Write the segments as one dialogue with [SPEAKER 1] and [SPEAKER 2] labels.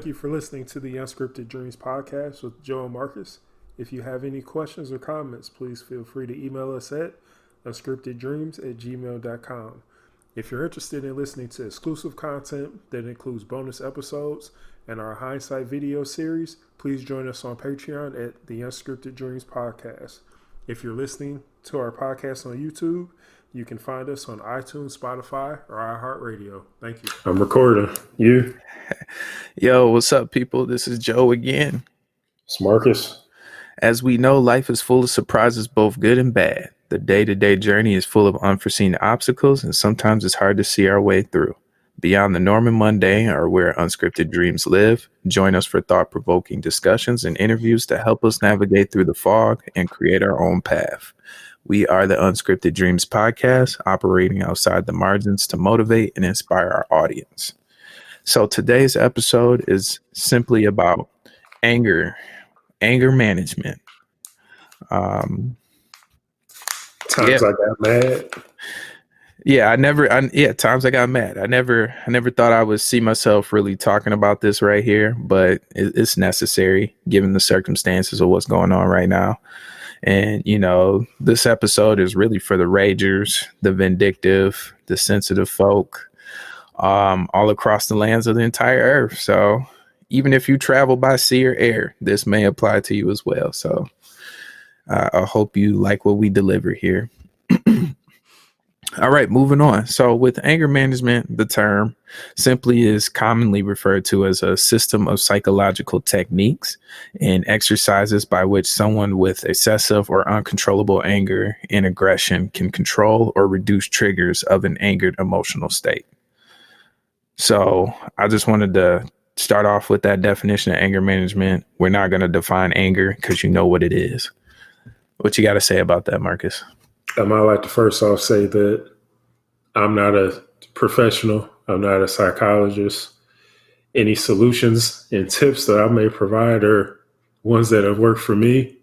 [SPEAKER 1] Thank you for listening to the Unscripted Dreams Podcast with Joe and Marcus. If you have any questions or comments, please feel free to email us at unscripteddreams@gmail.com. If you're interested in listening to exclusive content that includes bonus episodes and our hindsight video series, please join us on Patreon at the Unscripted Dreams Podcast. If you're listening to our podcast on YouTube, you can find us on iTunes, Spotify, or iHeartRadio. Thank you. I'm recording. You?
[SPEAKER 2] Yo, what's up, people? This is Joe again.
[SPEAKER 1] It's Marcus.
[SPEAKER 2] As we know, life is full of surprises, both good and bad. The day-to-day journey is full of unforeseen obstacles, and sometimes it's hard to see our way through. Beyond the norm and mundane are where unscripted dreams live. Join us for thought-provoking discussions and interviews to help us navigate through the fog and create our own path. We are the Unscripted Dreams Podcast, operating outside the margins to motivate and inspire our audience. So today's episode is simply about anger management.
[SPEAKER 1] Times I got mad.
[SPEAKER 2] Times I got mad. I never thought I would see myself really talking about this right here, but it's necessary given the circumstances of what's going on right now. And, you know, this episode is really for the ragers, the vindictive, the sensitive folk, all across the lands of the entire earth. So even if you travel by sea or air, this may apply to you as well. So I hope you like what we deliver here. All right, moving on. So with anger management, the term simply is commonly referred to as a system of psychological techniques and exercises by which someone with excessive or uncontrollable anger and aggression can control or reduce triggers of an angered emotional state. So I just wanted to start off with that definition of anger management. We're not going to define anger because you know what it is. What you got to say about that, Marcus?
[SPEAKER 1] I might like to first off say that I'm not a professional. I'm not a psychologist. Any solutions and tips that I may provide are ones that have worked for me.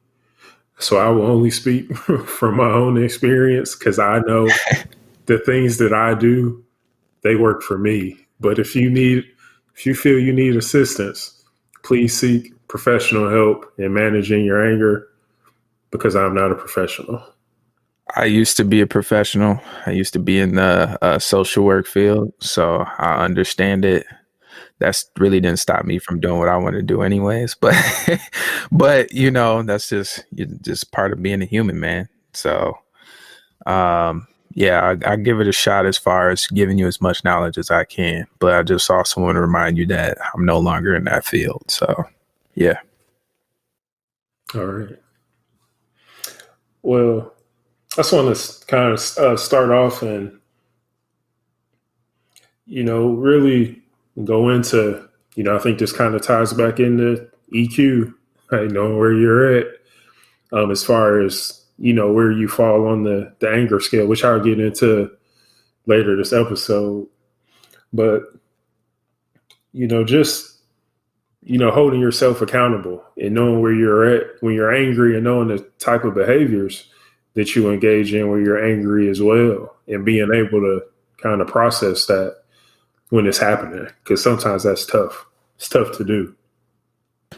[SPEAKER 1] So I will only speak from my own experience because I know the things that I do, they work for me. But if you feel you need assistance, please seek professional help in managing your anger because I'm not a professional.
[SPEAKER 2] I used to be a professional. I used to be in the social work field, so I understand it. That's really didn't stop me from doing what I want to do anyways. But you know, that's just part of being a human, man. So, I give it a shot as far as giving you as much knowledge as I can. But I just also want to remind you that I'm no longer in that field. So, yeah.
[SPEAKER 1] All right. Well, I just want to kind of start off and, you know, really go into, you know, I think this kind of ties back into EQ, knowing where you're at as far as, you know, where you fall on the anger scale, which I'll get into later this episode. But, you know, just, you know, holding yourself accountable and knowing where you're at when you're angry and knowing the type of behaviors that you engage in when you're angry as well, and being able to kind of process that when it's happening, because sometimes that's tough. It's tough to do.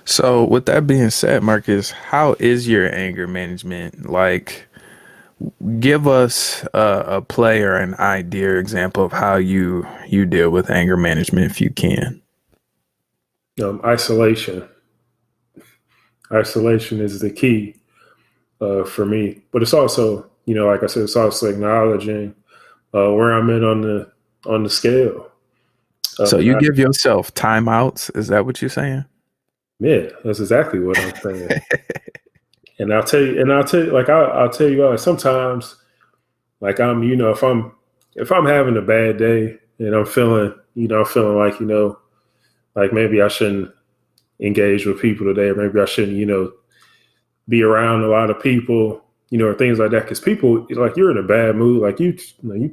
[SPEAKER 2] So with that being said, Marcus, how is your anger management? Like, give us a play or an idea or example of how you deal with anger management if you can.
[SPEAKER 1] Isolation. Isolation is the key. For me, but it's also, you know, like I said, it's also acknowledging where I'm at on the scale.
[SPEAKER 2] So you give yourself timeouts. Is that what you're saying?
[SPEAKER 1] Yeah, that's exactly what I'm saying. And I'll tell you, like I'll tell you, sometimes, like you know, if I'm having a bad day and I'm feeling like, you know, like maybe I shouldn't engage with people today, or maybe I shouldn't, you know, be around a lot of people, you know, or things like that. Because people, like, you're in a bad mood, like you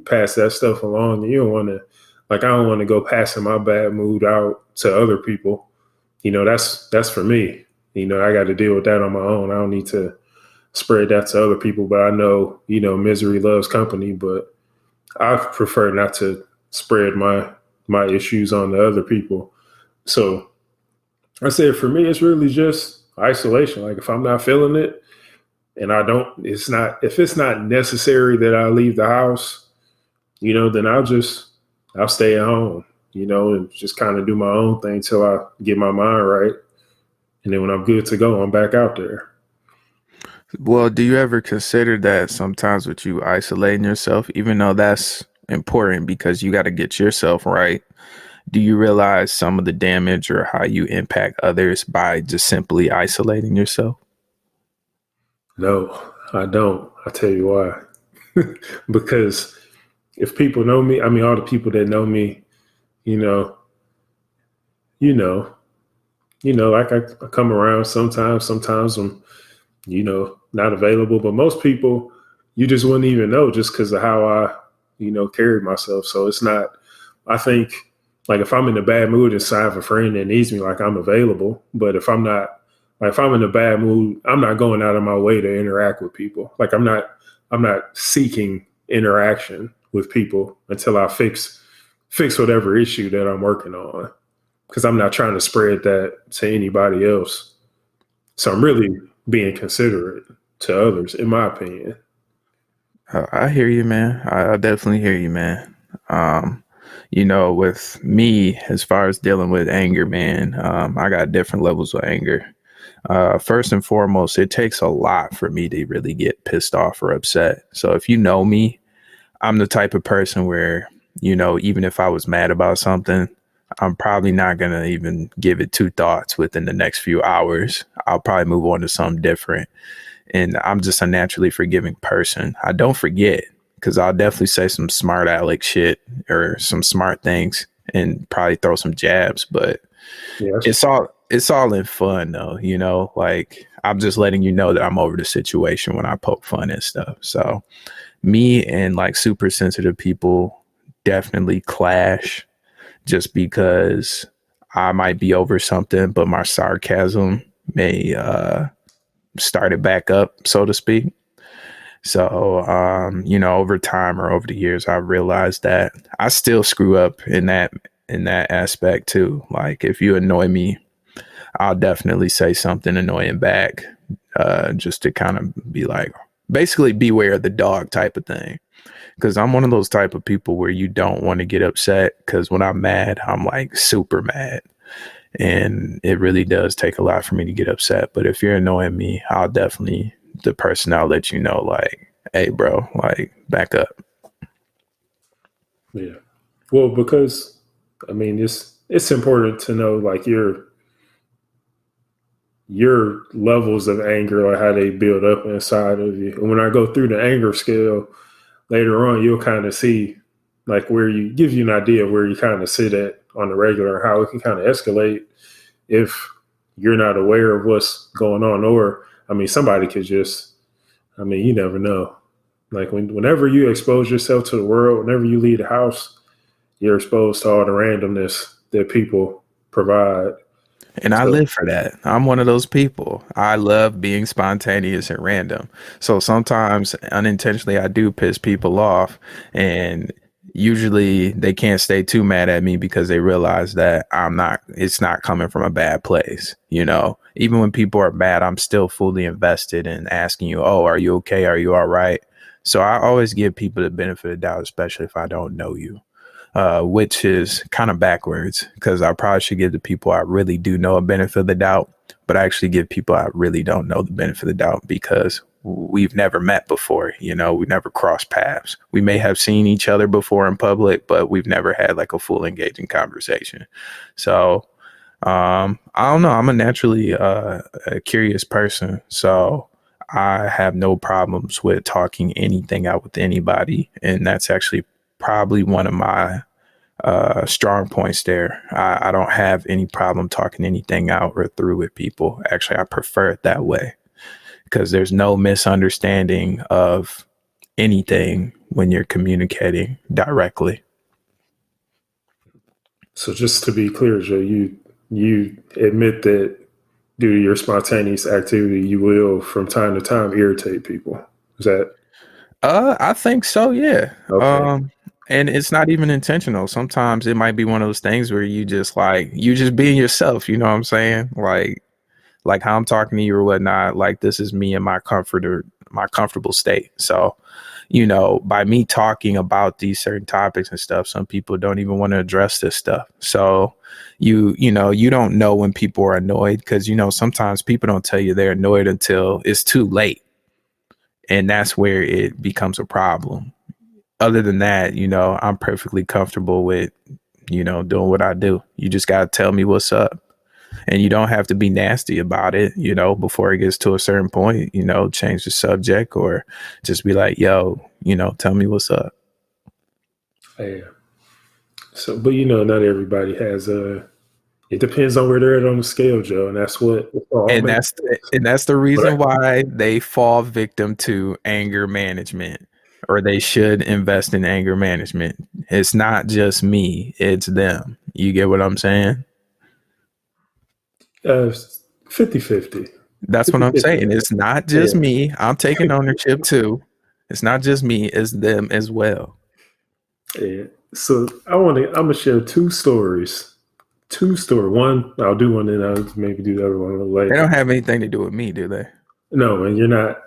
[SPEAKER 1] pass that stuff along, and you don't want to, like, I don't want to go passing my bad mood out to other people. You know, that's for me. You know, I got to deal with that on my own. I don't need to spread that to other people. But I know, you know, misery loves company. But I prefer not to spread my issues on to other people. So I said for me, it's really just isolation. Like if I'm not feeling it, and I don't, it's not if it's not necessary that I leave the house, then I'll stay at home, and just kind of do my own thing till I get my mind right, and then when I'm good to go, I'm back out there.
[SPEAKER 2] Well, do you ever consider that sometimes with you isolating yourself, even though that's important because you got to get yourself right? Do you realize some of the damage or how you impact others by just simply isolating yourself?
[SPEAKER 1] No, I don't. I tell you why. Because if people know me, I mean, all the people that know me, you know, you know, like I come around sometimes I'm, not available, but most people, you just wouldn't even know just because of how I, carry myself. So it's not, I think, like if I'm in a bad mood and I have a friend that needs me, like I'm available. But if I'm not, like if I'm in a bad mood, I'm not going out of my way to interact with people. Like I'm not seeking interaction with people until I fix whatever issue that I'm working on. Because I'm not trying to spread that to anybody else. So I'm really being considerate to others, in my opinion.
[SPEAKER 2] I hear you, man. I definitely hear you, man. With me, as far as dealing with anger, man, I got different levels of anger. First and foremost, it takes a lot for me to really get pissed off or upset. So if you know me, I'm the type of person where, even if I was mad about something, I'm probably not going to even give it two thoughts within the next few hours. I'll probably move on to something different. And I'm just a naturally forgiving person. I don't forget because I'll definitely say some smart aleck shit or some smart things and probably throw some jabs, but
[SPEAKER 1] Yes.
[SPEAKER 2] it's all in fun though, like I'm just letting you know that I'm over the situation when I poke fun and stuff. So me and like super sensitive people definitely clash just because I might be over something, but my sarcasm may start it back up, so to speak. So, over time or over the years, I realized that I still screw up in that aspect too. Like if you annoy me, I'll definitely say something annoying back, just to kind of be like, basically beware of the dog type of thing. Because I'm one of those type of people where you don't want to get upset. Because when I'm mad, I'm like super mad. And it really does take a lot for me to get upset. But if you're annoying me, I'll definitely, the person I'll let you know, like, hey, bro, like, back up.
[SPEAKER 1] Yeah. Well, because I mean, it's important to know like your levels of anger or how they build up inside of you. And when I go through the anger scale later on, you'll kind of see like where you give you an idea of where you kind of sit at on the regular and how it can kind of escalate if you're not aware of what's going on. Or, I mean, somebody could just, I mean, you never know. Like whenever you expose yourself to the world, whenever you leave the house, you're exposed to all the randomness that people provide.
[SPEAKER 2] And I
[SPEAKER 1] So,
[SPEAKER 2] live for that. I'm one of those people. I love being spontaneous and random. So sometimes unintentionally, I do piss people off. And usually they can't stay too mad at me because they realize that it's not coming from a bad place. Even when people are mad, I'm still fully invested in asking you, oh, are you okay? Are you all right? So I always give people the benefit of the doubt, especially if I don't know you. Which is kind of backwards because I probably should give the people I really do know a benefit of the doubt, but I actually give people I really don't know the benefit of the doubt because we've never met before. We never crossed paths. We may have seen each other before in public, but we've never had like a full engaging conversation. So I don't know. I'm a naturally a curious person. So I have no problems with talking anything out with anybody. And that's actually probably one of my strong points there. I don't have any problem talking anything out or through with people. Actually, I prefer it that way because there's no misunderstanding of anything when you're communicating directly.
[SPEAKER 1] so just to be clear, Joe, you admit that due to your spontaneous activity, you will from time to time irritate people. Is that
[SPEAKER 2] I think so, yeah.
[SPEAKER 1] okay?
[SPEAKER 2] And it's not even intentional. Sometimes it might be one of those things where you just being yourself, you know what I'm saying? Like how I'm talking to you or whatnot, like this is me in my comfortable state. So, by me talking about these certain topics and stuff, some people don't even want to address this stuff. So you don't know when people are annoyed because, sometimes people don't tell you they're annoyed until it's too late. And that's where it becomes a problem. Other than that, I'm perfectly comfortable with, doing what I do. You just got to tell me what's up. And you don't have to be nasty about it, before it gets to a certain point, change the subject or just be like, yo, tell me what's up.
[SPEAKER 1] Yeah. So, but not everybody has it depends on where they're at on the scale, Joe. And that's
[SPEAKER 2] that's the reason why they fall victim to anger management, or they should invest in anger management. It's not just me, it's them. You get what I'm saying?
[SPEAKER 1] 50-50.
[SPEAKER 2] That's what I'm saying. It's not just me. I'm taking ownership too. It's not just me, it's them as well.
[SPEAKER 1] Yeah. So I'm gonna share two stories. One, I'll do one, and I'll maybe do the other one a little later.
[SPEAKER 2] They don't have anything to do with me, do they?
[SPEAKER 1] No, man, you're not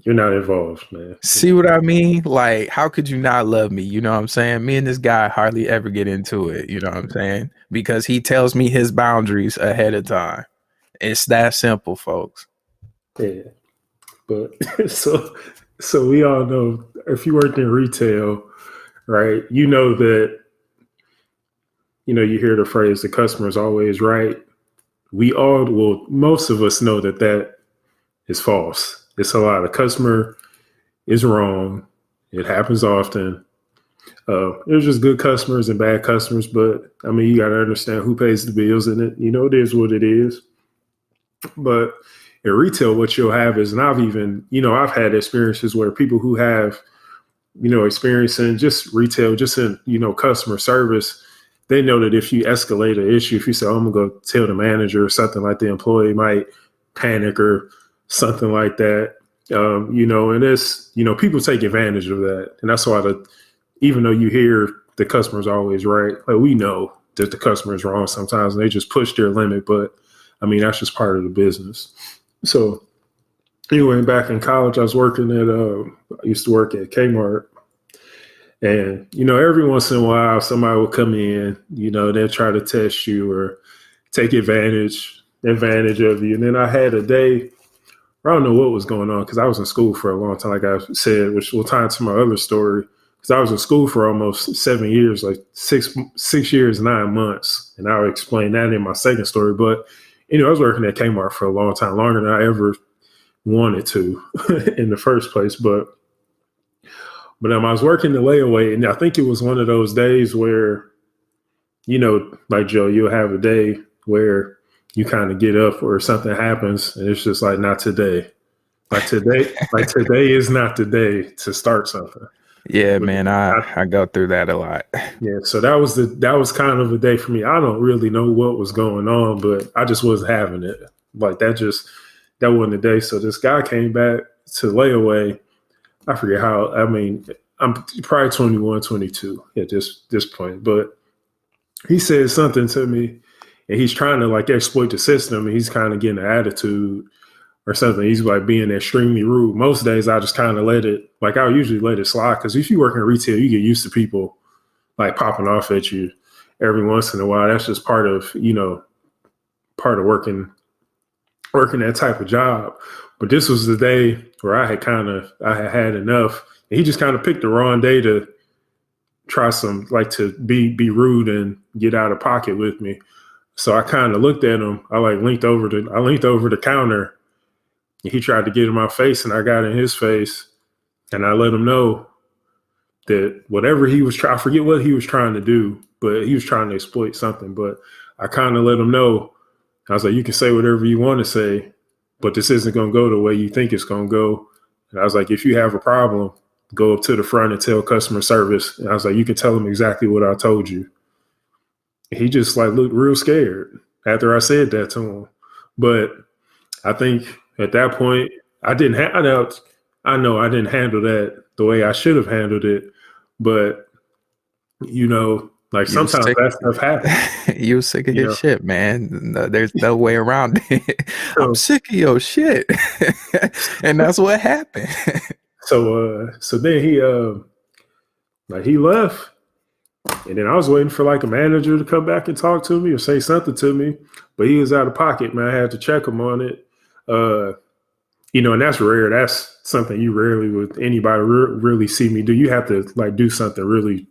[SPEAKER 1] involved, man.
[SPEAKER 2] See what I mean? Like, how could you not love me? You know what I'm saying? Me and this guy hardly ever get into it. You know what I'm saying? Because he tells me his boundaries ahead of time. It's that simple, folks.
[SPEAKER 1] Yeah. But so we all know, if you worked in retail, right, you know that, you hear the phrase, the customer's always right. Most of us know that is false. It's a lie. The customer is wrong. It happens often. There's just good customers and bad customers, but I mean, you got to understand who pays the bills, and it is what it is. But in retail, what you'll have is, and I've had experiences where people who have, experience in just retail, just in, customer service, they know that if you escalate an issue, if you say, oh, I'm going to go tell the manager or something, like the employee might panic or something like that, and it's, people take advantage of that. And that's why even though you hear the customer's always right, like we know that the customer is wrong sometimes and they just push their limit. But I mean, that's just part of the business. So anyway, back in college, I was working I used to work at Kmart. And, every once in a while, somebody will come in, they'll try to test you or take advantage of you. And then I had a day, I don't know what was going on because I was in school for a long time, like I said, which will tie into my other story. Because I was in school for almost 7 years, like 6 years, 9 months. And I'll explain that in my second story. But, I was working at Kmart for a long time, longer than I ever wanted to in the first place. But I was working the layaway, and I think it was one of those days where, like Joe, you'll have a day where you kind of get up or something happens, and it's just like, not today. Like today is not the day to start something.
[SPEAKER 2] Yeah, man, I go through that a lot.
[SPEAKER 1] Yeah, so that was kind of a day for me. I don't really know what was going on, but I just wasn't having it. Like that wasn't the day. So this guy came back to layaway. I forget how. I mean, I'm probably 21, 22 at this point, but he said something to me, and he's trying to like exploit the system, and he's kind of getting an attitude or something. He's like being extremely rude. Most days I just kind of I usually let it slide, because if you work in retail, you get used to people like popping off at you every once in a while. That's just part of working that type of job. But this was the day where I had enough. And he just kind of picked the wrong day to try to be rude and get out of pocket with me. So I kind of looked at him. I leaned over the counter, and he tried to get in my face, and I got in his face, and I let him know that whatever he was I forget what he was trying to do, but he was trying to exploit something. But I kind of let him know. I was like, you can say whatever you want to say, but this isn't going to go the way you think it's going to go. And I was like, if you have a problem, go up to the front and tell customer service. And I was like, you can tell them exactly what I told you. He just looked real scared after I said that to him. But I think at that point, I know I didn't handle that the way I should have handled it. But like
[SPEAKER 2] You
[SPEAKER 1] sometimes
[SPEAKER 2] sick.
[SPEAKER 1] that stuff happens,
[SPEAKER 2] You sick of
[SPEAKER 1] you
[SPEAKER 2] his
[SPEAKER 1] know.
[SPEAKER 2] shit, man. No, there's no way around it. I'm
[SPEAKER 1] So,
[SPEAKER 2] sick of your shit, and that's what happened.
[SPEAKER 1] so then he left, and then I was waiting for like a manager to come back and talk to me or say something to me, but he was out of pocket, man. I had to check him on it. Uh, and that's rare. That's something you rarely with anybody really see me do. You have to like do something really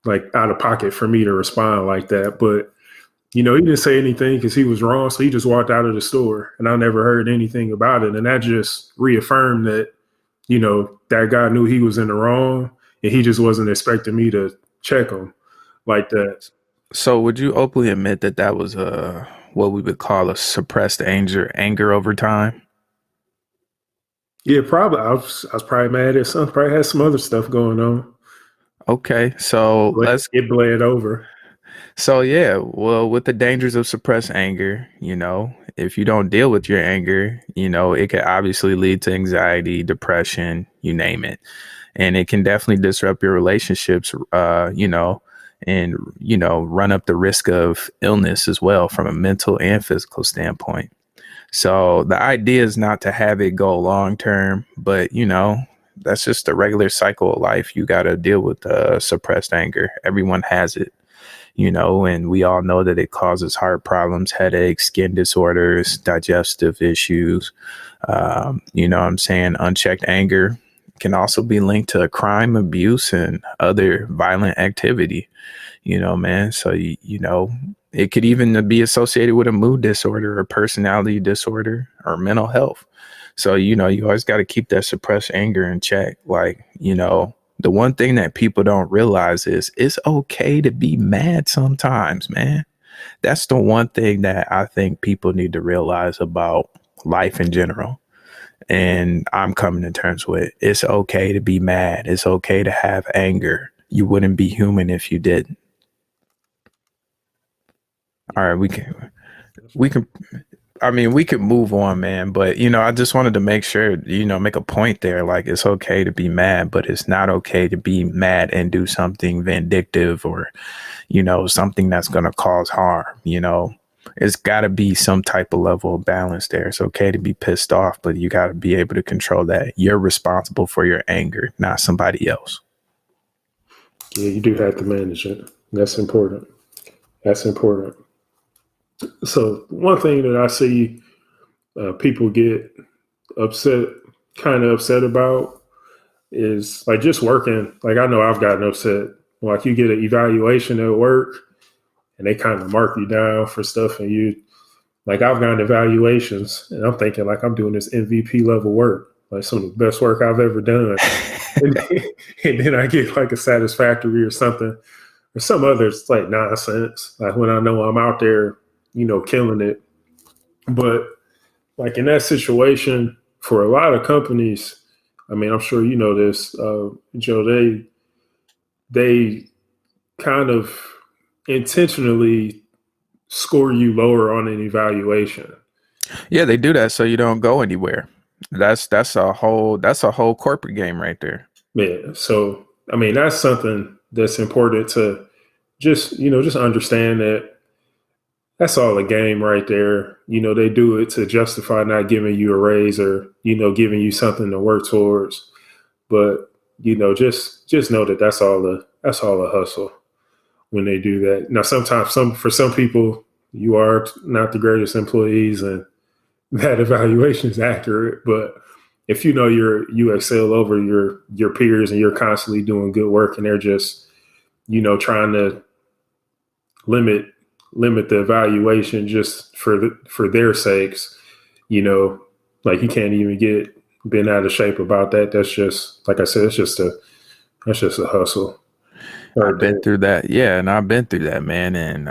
[SPEAKER 1] like out of pocket for me to respond like that. But he didn't say anything because he was wrong. So he just walked out of the store, and I never heard anything about it. And that just reaffirmed that that guy knew he was in the wrong, and he just wasn't expecting me to check him like that.
[SPEAKER 2] So, would you openly admit that that was what we would call a suppressed anger over time?
[SPEAKER 1] Yeah, probably. I was probably mad at something. Probably had some other stuff going on.
[SPEAKER 2] Okay, so
[SPEAKER 1] It bled over.
[SPEAKER 2] So yeah, well, with the dangers of suppressed anger, if you don't deal with your anger, it could obviously lead to anxiety, depression, you name it. And it can definitely disrupt your relationships, and, run up the risk of illness as well from a mental and physical standpoint. So the idea is not to have it go long term, but, that's just the regular cycle of life. You got to deal with suppressed anger. Everyone has it. And we all know that it causes heart problems, headaches, skin disorders, digestive issues. What I'm saying? Unchecked anger can also be linked to crime, abuse, and other violent activity, man. So, it could even be associated with a mood disorder or personality disorder or mental health. So, you always got to keep that suppressed anger in check. Like, the one thing that people don't realize is it's okay to be mad sometimes, man. That's the one thing that I think people need to realize about life in general. And I'm coming to terms with it's okay to be mad. It's okay to have anger. You wouldn't be human if you didn't. All right, we can we could move on, man, but I just wanted to make sure, make a point there. Like, it's okay to be mad, but it's not okay to be mad and do something vindictive or, something that's going to cause harm. It's got to be some type of level of balance there. It's okay to be pissed off, but you got to be able to control that. You're responsible for your anger, not somebody else.
[SPEAKER 1] Yeah, you do have to manage it. That's important. So one thing that I see people get upset, kind of upset about is like just working. Like I know I've gotten upset. Like you get an evaluation at work and they kind of mark you down for stuff and like I've gotten evaluations and I'm thinking like I'm doing this MVP level work, like some of the best work I've ever done. and then I get like a satisfactory or something or some other like nonsense. Like when I know I'm out there, killing it. But like in that situation, for a lot of companies, I mean, I'm sure you know this, Joe. They kind of intentionally score you lower on an evaluation.
[SPEAKER 2] Yeah, they do that so you don't go anywhere. That's a whole corporate game right there.
[SPEAKER 1] Yeah. So I mean, that's something that's important to just understand that that's all a game right there. They do it to justify not giving you a raise or, giving you something to work towards. But, just know that that's all a hustle when they do that. Now, sometimes for some people, you are not the greatest employees and that evaluation is accurate. But if you excel over your peers and you're constantly doing good work and they're just, trying to limit the evaluation just for their sakes, like you can't even get bent out of shape about that. That's just, like I said, that's just a hustle.
[SPEAKER 2] I've been through that. Yeah. And I've been through that, man. And,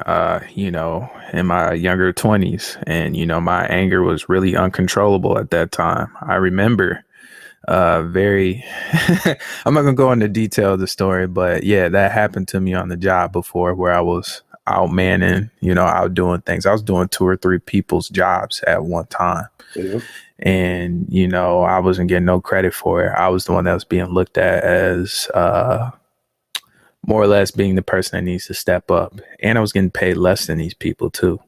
[SPEAKER 2] in my younger 20s and, my anger was really uncontrollable at that time. I remember, very, I'm not gonna go into detail of the story, but yeah, that happened to me on the job before where I was out manning, out doing things. I was doing 2 or 3 people's jobs at one time.
[SPEAKER 1] Yeah.
[SPEAKER 2] And, I wasn't getting no credit for it. I was the one that was being looked at as, more or less being the person that needs to step up. And I was getting paid less than these people too.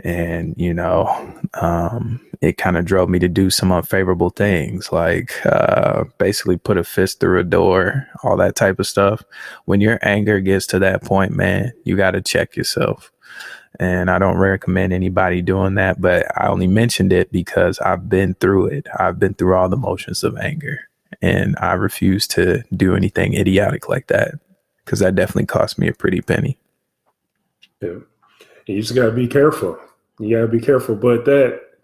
[SPEAKER 2] And, it kind of drove me to do some unfavorable things, like basically put a fist through a door, all that type of stuff. When your anger gets to that point, man, you got to check yourself. And I don't recommend anybody doing that, but I only mentioned it because I've been through it. I've been through all the motions of anger, and I refuse to do anything idiotic like that, because that definitely cost me a pretty penny.
[SPEAKER 1] Yeah. You just got to be careful. You got to be careful. But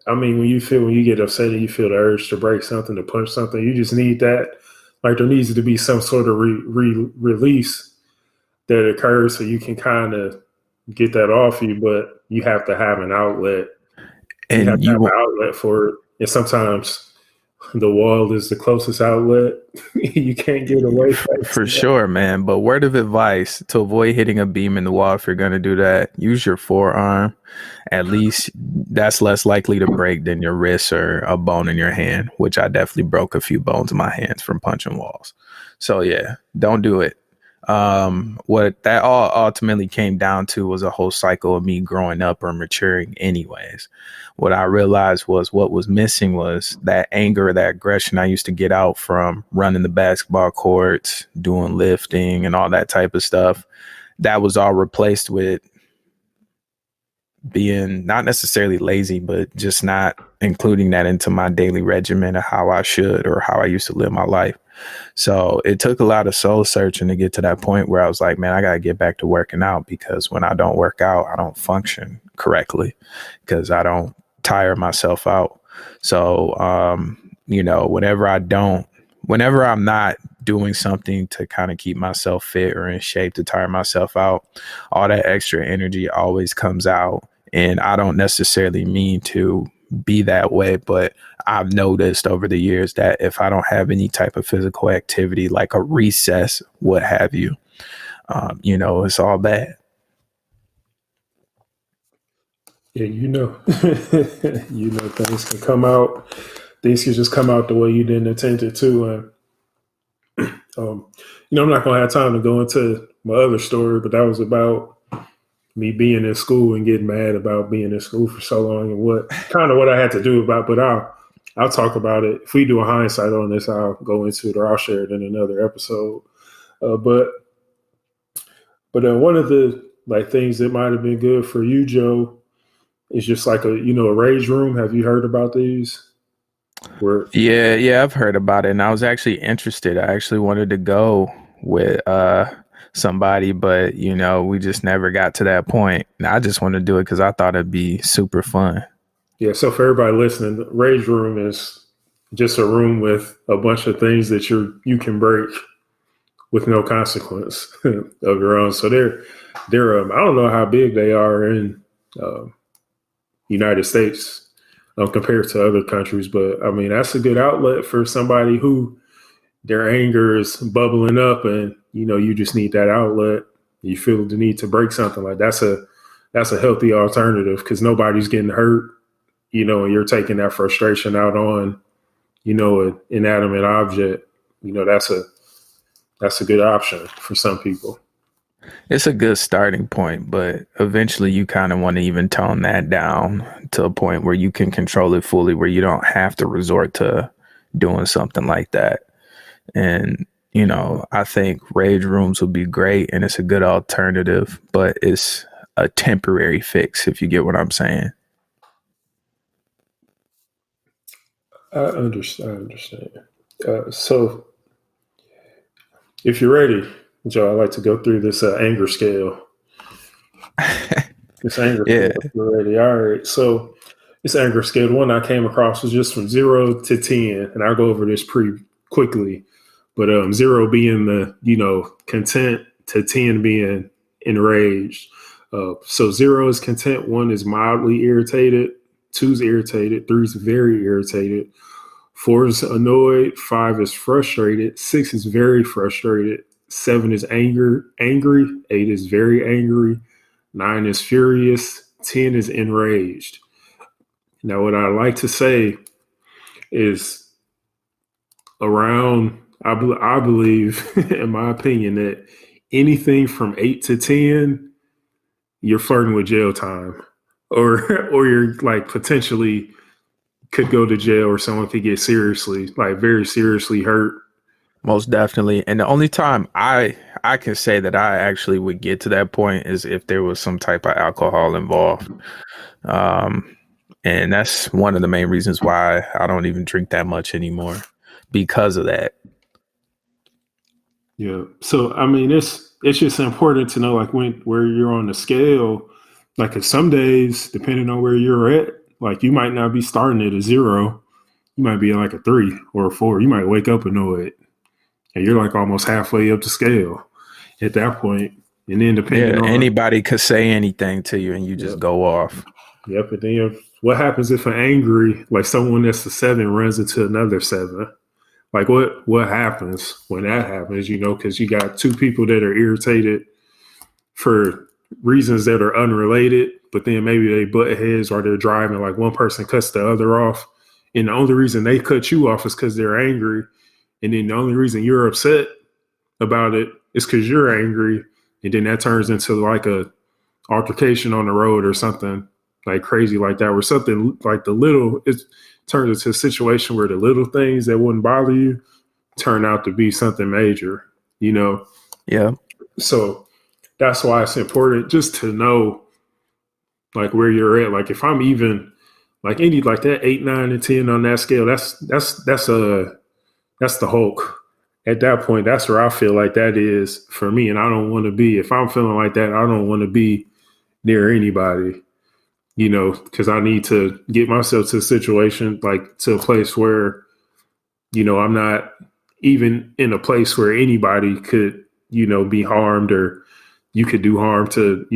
[SPEAKER 1] when you get upset and you feel the urge to break something, to punch something, you just need that. Like, there needs to be some sort of release that occurs so you can kind of get that off you, but you have to have an outlet.
[SPEAKER 2] And
[SPEAKER 1] you have to have an outlet for it. And sometimes the wall is the closest outlet. You can't get away from
[SPEAKER 2] for sure, man. But word of advice to avoid hitting a beam in the wall, if you're going to do that, use your forearm. At least that's less likely to break than your wrist or a bone in your hand, which I definitely broke a few bones in my hands from punching walls. So yeah, don't do it. What that all ultimately came down to was a whole cycle of me growing up or maturing anyways. What I realized was what was missing was that anger, that aggression I used to get out from running the basketball courts, doing lifting and all that type of stuff. That was all replaced with being not necessarily lazy, but just not including that into my daily regimen of how I should or how I used to live my life. So it took a lot of soul searching to get to that point where I was like, man, I got to get back to working out, because when I don't work out, I don't function correctly, because I don't tire myself out. So, whenever I'm not doing something to kind of keep myself fit or in shape to tire myself out, all that extra energy always comes out. And I don't necessarily mean to be that way, but I've noticed over the years that if I don't have any type of physical activity, like a recess, what have you, it's all bad.
[SPEAKER 1] Yeah, things can come out. Things can just come out the way you didn't intend it to. And I'm not gonna have time to go into my other story, but that was about me being in school and getting mad about being in school for so long and what I had to do about. But I'll talk about it. If we do a hindsight on this, I'll go into it, or I'll share it in another episode. But one of the things that might have been good for you, Joe, is just like a rage room. Have you heard about these?
[SPEAKER 2] Yeah, I've heard about it, and I was actually interested. I actually wanted to go with somebody, but we just never got to that point. And I just wanted to do it because I thought it'd be super fun.
[SPEAKER 1] Yeah, so for everybody listening, the rage room is just a room with a bunch of things that you can break with no consequence of your own. So they're I don't know how big they are in United States compared to other countries, but I mean, that's a good outlet for somebody who their anger is bubbling up, and you just need that outlet. You feel the need to break something. Like that's a healthy alternative, because nobody's getting hurt, and you're taking that frustration out on an inanimate object. That's a good option for some people.
[SPEAKER 2] It's a good starting point, but eventually you kind of want to even tone that down to a point where you can control it fully, where you don't have to resort to doing something like that. And, I think rage rooms would be great, and it's a good alternative, but it's a temporary fix, if you get what I'm saying.
[SPEAKER 1] I understand. So if you're ready, Joe, I'd like to go through this anger scale. This anger scale, if you're ready. All right. So this anger scale, the one I came across was just from 0 to 10. And I'll go over this pretty quickly. But 0 being the, content, to 10 being enraged. So 0 is content, 1 is mildly irritated, 2 is irritated, 3 is very irritated, 4 is annoyed, 5 is frustrated, 6 is very frustrated, 7 is angry, 8 is very angry, 9 is furious, 10 is enraged. Now, what I like to say is around, I believe, in my opinion, that anything from 8 to 10, you're flirting with jail time, or you're like potentially could go to jail, or someone could get very seriously hurt.
[SPEAKER 2] Most definitely. And the only time I can say that I actually would get to that point is if there was some type of alcohol involved. And that's one of the main reasons why I don't even drink that much anymore, because of that.
[SPEAKER 1] Yeah. So I mean, it's just important to know like where you're on the scale. Like, 'cause some days, depending on where you're at, like you might not be starting at a 0. You might be at like a 3 or a 4. You might wake up and know it, and you're like almost halfway up the scale at that point. And then depending on
[SPEAKER 2] anybody could say anything to you, and you just go off.
[SPEAKER 1] Yep. And then what happens if an angry, like someone that's a 7 runs into another 7? Like what happens when that happens, because you got two people that are irritated for reasons that are unrelated, but then maybe they butt heads or they're driving, like one person cuts the other off. And the only reason they cut you off is because they're angry. And then the only reason you're upset about it is because you're angry. And then that turns into like a altercation on the road or something like crazy like that, where something like it turns into a situation where the little things that wouldn't bother you turn out to be something major,
[SPEAKER 2] Yeah.
[SPEAKER 1] So that's why it's important just to know like where you're at. Like if I'm even like any like that 8, 9, and 10 on that scale, that's the Hulk. At that point, that's where I feel like that is for me. And I don't want to be, if I'm feeling like that, I don't want to be near anybody, because I need to get myself to a situation, like to a place where, I'm not even in a place where anybody could, be harmed, or you could do harm to,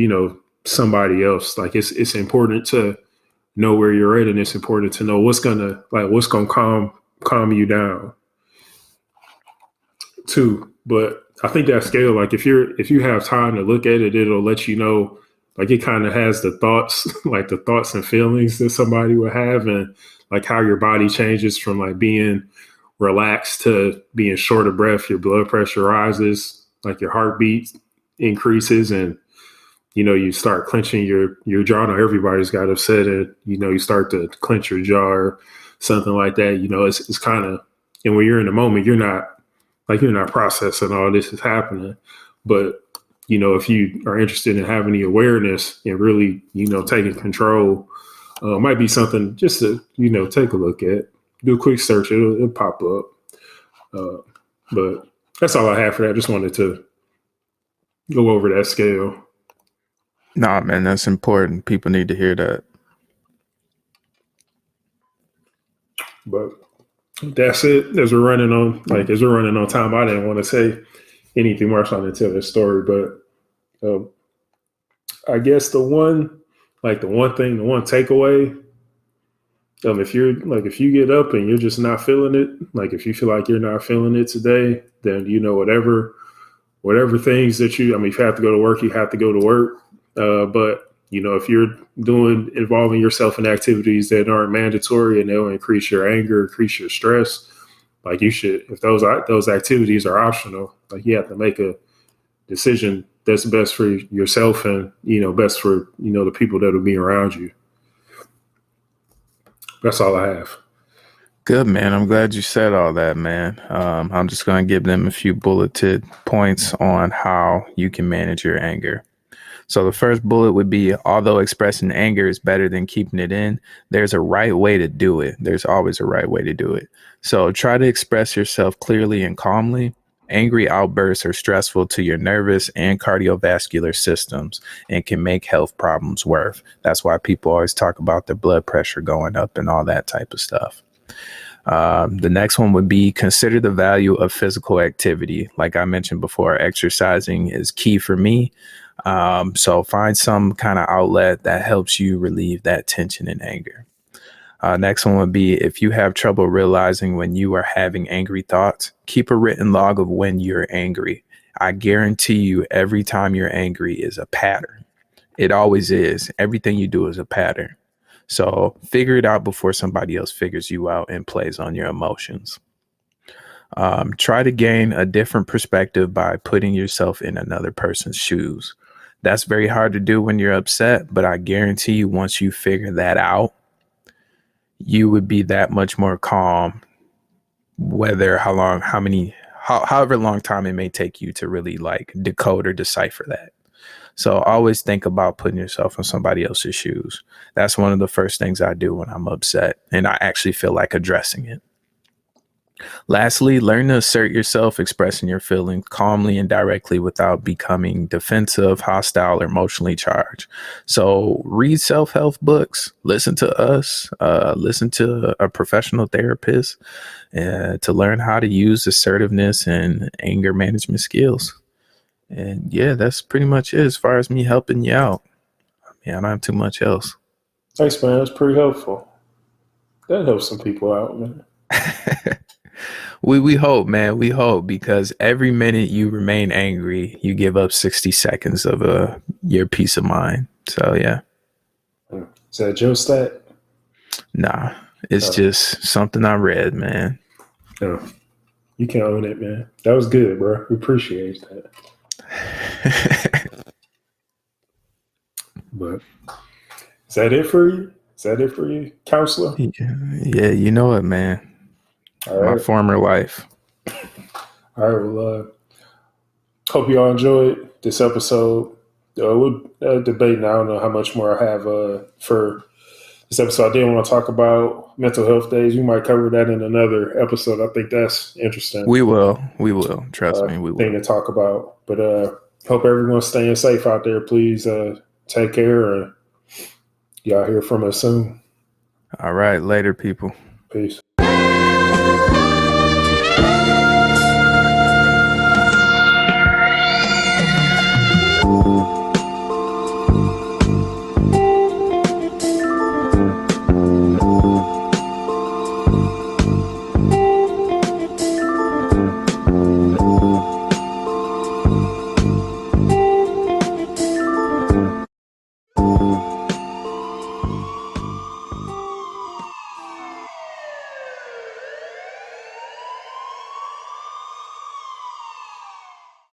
[SPEAKER 1] somebody else. Like it's important to know where you're at, and it's important to know what's gonna calm you down too. But I think that scale, like if you have time to look at it, it'll let you know, like it kind of has the thoughts, like the thoughts and feelings that somebody would have, and like how your body changes from like being relaxed to being short of breath. Your blood pressure rises, like your heartbeat increases, and you start clenching your jaw. Now everybody's got upset, and you start to clench your jaw or something like that. It's kind of, and when you're in the moment, you're not processing all this is happening. But if you are interested in having the awareness and really taking control, might be something just to take a look at. Do a quick search, it'll pop up. But that's all I have for that. Just wanted to go over that scale.
[SPEAKER 2] Nah, man, that's important. People need to hear that.
[SPEAKER 1] But that's it. As we're running on time, I didn't want to say anything more trying to tell this story, but I guess the one takeaway, if you get up and you're just not feeling it, like if you feel like you're not feeling it today, then whatever things that if you have to go to work, you have to go to work. But if you're involving yourself in activities that aren't mandatory and they'll increase your anger, increase your stress, like you should, if those activities are optional, like you have to make a decision that's best for yourself and, best for, the people that will be around you. That's all I have.
[SPEAKER 2] Good, man. I'm glad you said all that, man. I'm just going to give them a few bulleted points on how you can manage your anger. So the first bullet would be, although expressing anger is better than keeping it in, there's a right way to do it. There's always a right way to do it. So try to express yourself clearly and calmly. Angry outbursts are stressful to your nervous and cardiovascular systems and can make health problems worse. That's why people always talk about their blood pressure going up and all that type of stuff. The next one would be, consider the value of physical activity. Like I mentioned before, exercising is key for me. So find some kind of outlet that helps you relieve that tension and anger. Next one would be, if you have trouble realizing when you are having angry thoughts, keep a written log of when you're angry. I guarantee you every time you're angry is a pattern. It always is. Everything you do is a pattern. So figure it out before somebody else figures you out and plays on your emotions. Try to gain a different perspective by putting yourself in another person's shoes. That's very hard to do when you're upset, but I guarantee you, once you figure that out, you would be that much more calm, however long time it may take you to really like decode or decipher that. So always think about putting yourself in somebody else's shoes. That's one of the first things I do when I'm upset, and I actually feel like addressing it. Lastly, learn to assert yourself, expressing your feelings calmly and directly without becoming defensive, hostile, or emotionally charged. So read self-help books, listen to us, listen to a professional therapist to learn how to use assertiveness and anger management skills. And yeah, that's pretty much it as far as me helping you out. I don't have too much else.
[SPEAKER 1] Thanks, man. That's pretty helpful. That helps some people out, man.
[SPEAKER 2] We hope, man. We hope, because every minute you remain angry, you give up 60 seconds of your peace of mind. So yeah.
[SPEAKER 1] Is that your stat?
[SPEAKER 2] Nah, it's just something I read, man.
[SPEAKER 1] No, you can own it, man. That was good, bro. We appreciate that. But is that it for you? Is that it for you, counselor?
[SPEAKER 2] Yeah, you know it, man.
[SPEAKER 1] All right.
[SPEAKER 2] My former life.
[SPEAKER 1] All right. Well, hope you all enjoyed this episode. We're debating. I don't know how much more I have for this episode. I did want to talk about mental health days. We might cover that in another episode. I think that's interesting.
[SPEAKER 2] We will. Trust me, we will.
[SPEAKER 1] Thing to talk about. But hope everyone's staying safe out there. Please take care. Y'all hear from us soon.
[SPEAKER 2] All right. Later, people.
[SPEAKER 1] Peace.